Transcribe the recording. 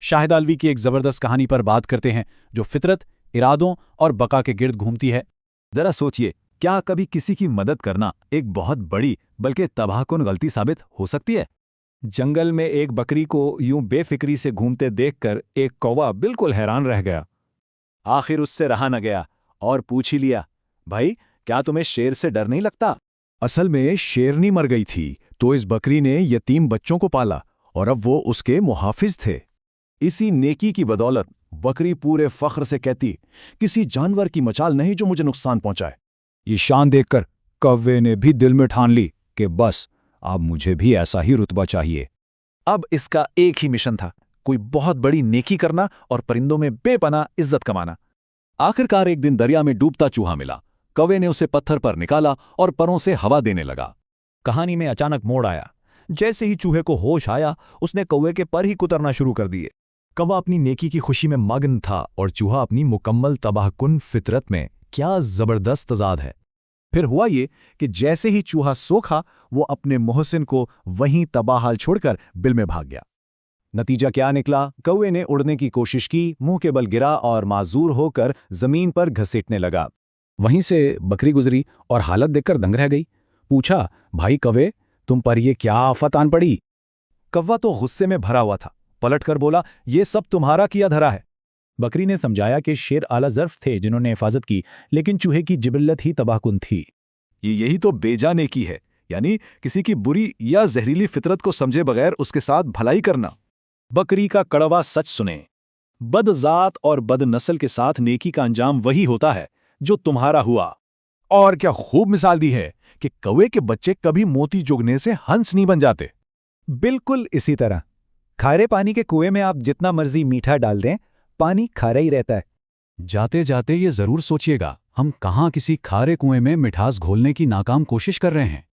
शाहिद आलवी की एक ज़बरदस्त कहानी पर बात करते हैं जो फितरत, इरादों और बका के गिर्द घूमती है। जरा सोचिए, क्या कभी किसी की मदद करना एक बहुत बड़ी बल्कि तबाहकुन गलती साबित हो सकती है? जंगल में एक बकरी को यूं बेफिक्री से घूमते देखकर एक कौवा बिल्कुल हैरान रह गया। आखिर उससे रहा न गया और पूछ ही लिया, भाई क्या तुम्हें शेर से डर नहीं लगता? असल में शेरनी मर गई थी तो इस बकरी ने यतीम बच्चों को पाला और अब वो उसके मुहाफिज थे। इसी नेकी की बदौलत बकरी पूरे फख्र से कहती, किसी जानवर की मचाल नहीं जो मुझे नुकसान पहुंचाए। ये शान देखकर कौवे ने भी दिल में ठान ली कि बस अब मुझे भी ऐसा ही रुतबा चाहिए। अब इसका एक ही मिशन था, कोई बहुत बड़ी नेकी करना और परिंदों में बेपनाह इज्जत कमाना। आखिरकार एक दिन दरिया में डूबता चूहा मिला। कौवे ने उसे पत्थर पर निकाला और परों से हवा देने लगा। कहानी में अचानक मोड़ आया। जैसे ही चूहे को होश आया, उसने कौवे के पर ही कुतरना शुरू कर दिए। कौवा अपनी नेकी की खुशी में मग्न था और चूहा अपनी मुकम्मल तबाहकुन फितरत में। क्या जबरदस्त तजाद है। फिर हुआ ये कि जैसे ही चूहा सो खा, वो अपने मोहसिन को वहीं तबाहाल छोड़कर बिल में भाग गया। नतीजा क्या निकला? कौवे ने उड़ने की कोशिश की, मुंह के बल गिरा और माजूर होकर जमीन पर घसीटने लगा। वहीं से बकरी गुजरी और हालत देखकर दंग रह गई। पूछा, भाई कौवे, तुम पर ये क्या आफत आन पड़ी? कौवा तो गुस्से में भरा हुआ था, पलटकर बोला, ये सब तुम्हारा किया धरा है। बकरी ने समझाया कि शेर आला ज़र्फ थे जिन्होंने हिफाजत की, लेकिन चूहे की जिबिल्लत ही तबाहकुन थी। यही तो बेजा नेकी है, यानी किसी की बुरी या जहरीली फितरत को समझे बगैर उसके साथ भलाई करना। बकरी का कड़वा सच सुने, बदजात और बदनस्ल के साथ नेकी का अंजाम वही होता है जो तुम्हारा हुआ। और क्या खूब मिसाल दी है कि कौवे के बच्चे कभी मोती चुगने से हंस नहीं बन जाते। बिल्कुल इसी तरह खारे पानी के कुएं में आप जितना मर्जी मीठा डाल दें, पानी खारा ही रहता है। जाते जाते ये जरूर सोचिएगा, हम कहाँ किसी खारे कुएं में मिठास घोलने की नाकाम कोशिश कर रहे हैं।